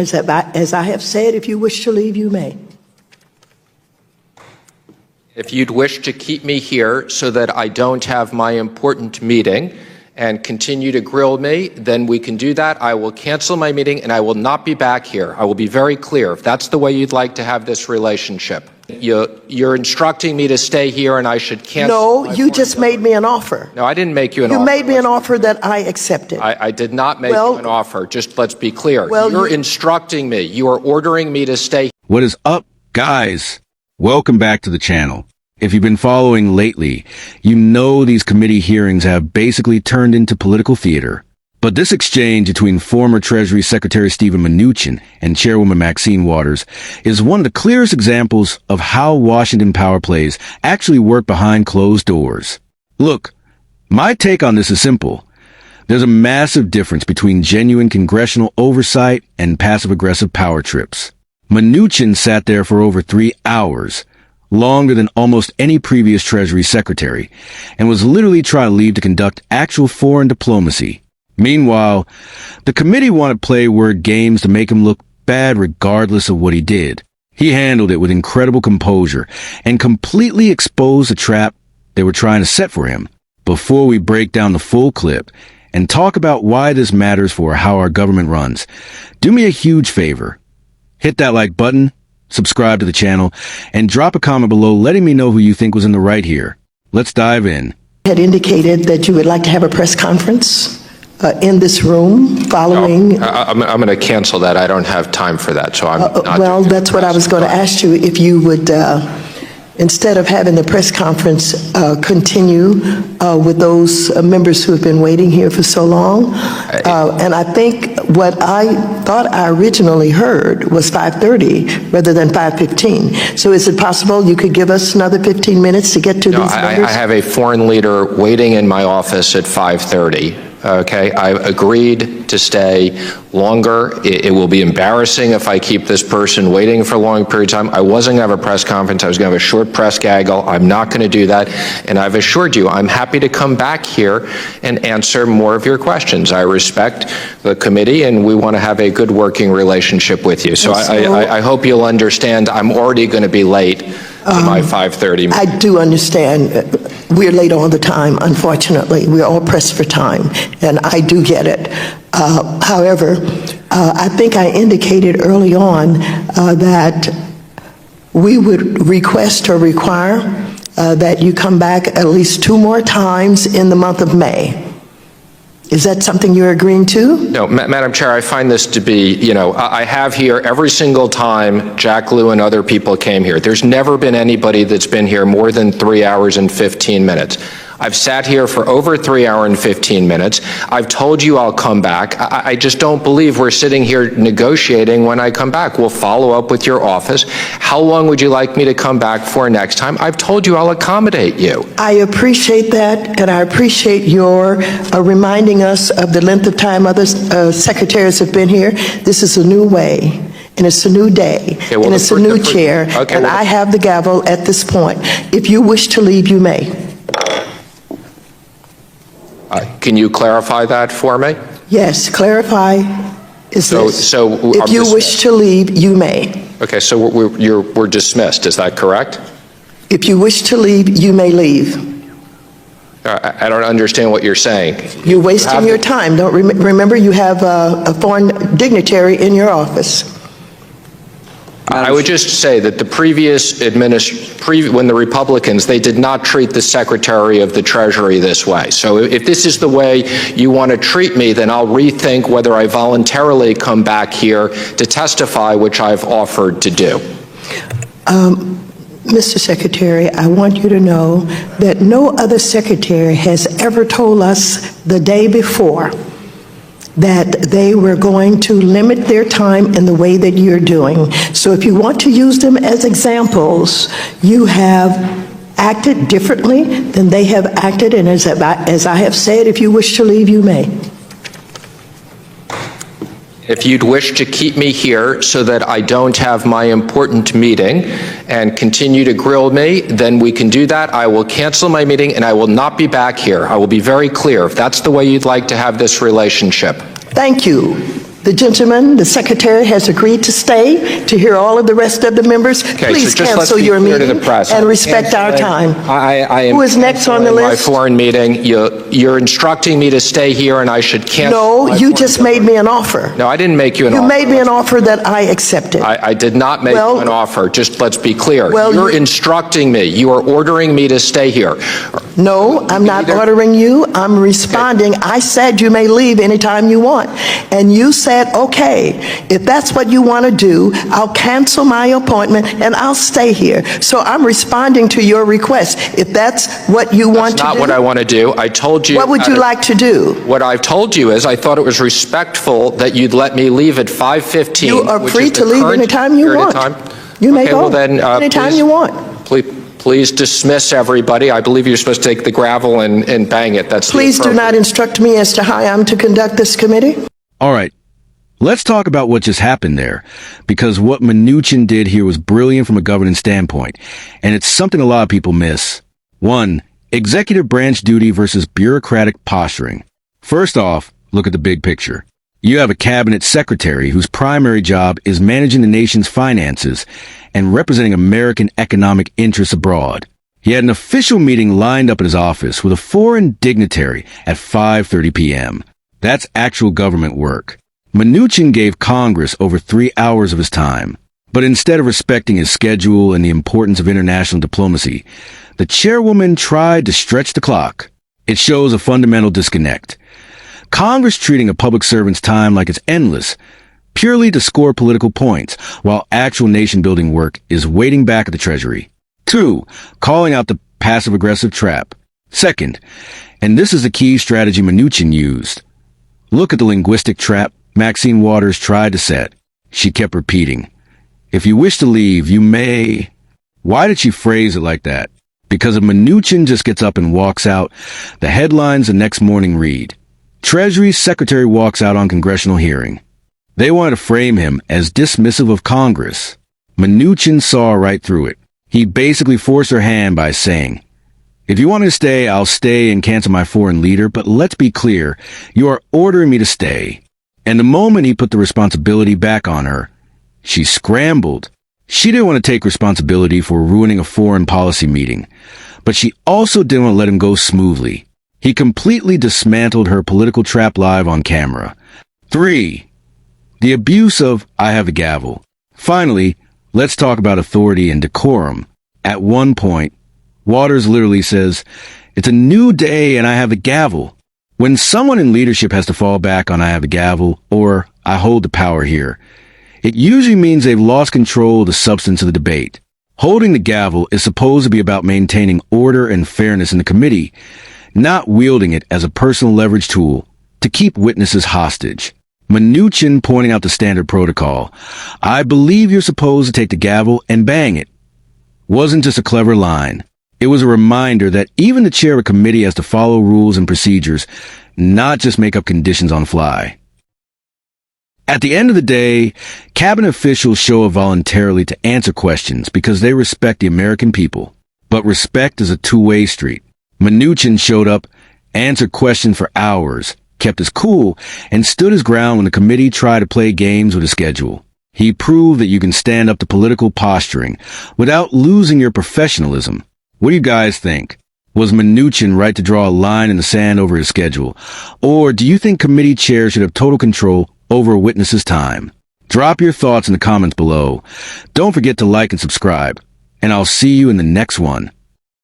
As I have said, if you wish to leave, you may. If you'd wish to keep me here so that I don't have my important meeting and continue to grill me, then we can do that. I will cancel my meeting and I will not be back here. I will be very clear if that's the way you'd like to have this relationship. You're instructing me to stay here and I should cancel. No, you just made me an offer. No, I didn't make you an offer. You made me an offer that I accepted. I did not make you an offer. Just let's be clear. You're instructing me. You are ordering me to stay. What is up, guys? Welcome back to the channel. If you've been following lately, you know these committee hearings have basically turned into political theater. But this exchange between former Treasury Secretary Mnuchin and Chairwoman Maxine Waters is one of the clearest examples of how Washington power plays actually work behind closed doors. Look, my take on this is simple. There's a massive difference between genuine congressional oversight and passive-aggressive power trips. Mnuchin sat there for over 3 hours, longer than almost any previous Treasury Secretary, and was literally trying to leave to conduct actual foreign diplomacy. Meanwhile, the committee wanted to play word games to make him look bad regardless of what he did. He handled it with incredible composure and completely exposed the trap they were trying to set for him. Before we break down the full clip and talk about why this matters for how our government runs, do me a huge favor. Hit that like button, subscribe to the channel, and drop a comment below letting me know who you think was in the right here. Let's dive in. You had indicated that you would like to have a press conference in this room following. No, I'm going to cancel that. I don't have time for that. So I'm not well, that's what I was going to ask you, if you would, instead of having the press conference, continue with those members who have been waiting here for so long. And I think what I thought I originally heard was 5:30 rather than 5:15. So is it possible you could give us another 15 minutes to get to these members? I have a foreign leader waiting in my office at 5:30. Okay, I agreed to stay longer. It will be embarrassing if I keep this person waiting for a long period of time. I wasn't going to have a press conference. I was going to have a short press gaggle. I'm not going to do that. And I've assured you, I'm happy to come back here and answer more of your questions. I respect the committee, and we want to have a good working relationship with you. So I hope you'll understand I'm already going to be late to my 5:30 meeting. I do understand. We're late all the time, unfortunately. We're all pressed for time, and I do get it. However, I think I indicated early on that we would request or require that you come back at least 2 more times in the month of May. Is that something you're agreeing to? No, Madam Chair, I find this to be, I have here every single time Jack Lew and other people came here. There's never been anybody that's been here more than 3 hours and 15 minutes. I've sat here for over 3 hours and 15 minutes. I've told you I'll come back. I just don't believe we're sitting here negotiating when I come back. We'll follow up with your office. How long would you like me to come back for next time? I've told you I'll accommodate you. I appreciate that, and I appreciate your reminding us of the length of time other secretaries have been here. This is a new way. And it's a new day, and it's a new chair, and I have the gavel at this point. If you wish to leave, you may. Can you clarify that for me? Yes, clarify is this. So if you wish to leave, you may. Okay, so we're dismissed, is that correct? If you wish to leave, you may leave. I don't understand what you're saying. You're wasting your time. Don't remember you have a foreign dignitary in your office. I would just say that the previous when the Republicans, they did not treat the Secretary of the Treasury this way. So if this is the way you want to treat me, then I'll rethink whether I voluntarily come back here to testify, which I've offered to do. Mr. Secretary, I want you to know that no other secretary has ever told us the day before that they were going to limit their time in the way that you're doing. So if you want to use them as examples, you have acted differently than they have acted, and as I have said, if you wish to leave, you may. If you'd wish to keep me here so that I don't have my important meeting and continue to grill me, then we can do that. I will cancel my meeting and I will not be back here. I will be very clear if that's the way you'd like to have this relationship. Thank you. The gentleman, the secretary, has agreed to stay to hear all of the rest of the members. Okay, Please so just let's cancel be your clear to meeting the press. and respect our time. I am Who is next on the canceling list? my foreign meeting. You're instructing me to stay here, and I should cancel. No, my you foreign just made me an offer. No, I didn't make you an offer. You made me an offer that I accepted. I did not make Well- you an offer. Just let's be clear. Well, You're you- instructing me. You are ordering me to stay here. No, I'm not Either- ordering you. I'm responding. I said you may leave anytime you want. And you said, okay, if that's what you want to do, I'll cancel my appointment and I'll stay here. So I'm responding to your request. If that's what you want That's to do. not what I want to do. I told you. What would you like to do? What I've told you is I thought it was respectful that you'd let me leave at 5:15. You are which free is the to leave current anytime you period of want. time. You may Okay, go well then, anytime please- you want. Please dismiss everybody. I believe you're supposed to take the gravel and bang it. That's the Please do not appropriate- instruct me as to how I'm to conduct this committee. All right. Let's talk about what just happened there, because what Mnuchin did here was brilliant from a governance standpoint, and it's something a lot of people miss. 1. Executive branch duty versus bureaucratic posturing. First off, look at the big picture. You have a cabinet secretary whose primary job is managing the nation's finances and representing American economic interests abroad. He had an official meeting lined up at his office with a foreign dignitary at 5:30 p.m. That's actual government work. Mnuchin gave Congress over 3 hours of his time, but instead of respecting his schedule and the importance of international diplomacy, the chairwoman tried to stretch the clock. It shows a fundamental disconnect. Congress treating a public servant's time like it's endless, purely to score political points, while actual nation-building work is waiting back at the Treasury. 2. Calling out the passive-aggressive trap. Second, and this is the key strategy Mnuchin used. Look at the linguistic trap Maxine Waters tried to set. She kept repeating, "If you wish to leave, you may." Why did she phrase it like that? Because if Mnuchin just gets up and walks out, the headlines the next morning read, Treasury Secretary walks out on congressional hearing. They wanted to frame him as dismissive of Congress. Mnuchin saw right through it. He basically forced her hand by saying, "If you want me to stay, I'll stay and cancel my foreign leader, but let's be clear, you are ordering me to stay." And the moment he put the responsibility back on her, she scrambled. She didn't want to take responsibility for ruining a foreign policy meeting, but she also didn't want to let him go smoothly. He completely dismantled her political trap live on camera. 3. The abuse of "I have a gavel." Finally, let's talk about authority and decorum. At one point, Waters literally says, "It's a new day and I have a gavel." When someone in leadership has to fall back on "I have a gavel" or "I hold the power here," it usually means they've lost control of the substance of the debate. Holding the gavel is supposed to be about maintaining order and fairness in the committee, not wielding it as a personal leverage tool to keep witnesses hostage. Mnuchin pointing out the standard protocol, "I believe you're supposed to take the gavel and bang it," wasn't just a clever line. It was a reminder that even the chair of a committee has to follow rules and procedures, not just make up conditions on the fly. At the end of the day, cabinet officials show up voluntarily to answer questions because they respect the American people. But respect is a two-way street. Mnuchin showed up, answered questions for hours, kept his cool, and stood his ground when the committee tried to play games with his schedule. He proved that you can stand up to political posturing without losing your professionalism. What do you guys think? Was Mnuchin right to draw a line in the sand over his schedule? Or do you think committee chairs should have total control over a witness's time? Drop your thoughts in the comments below. Don't forget to like and subscribe, and I'll see you in the next one.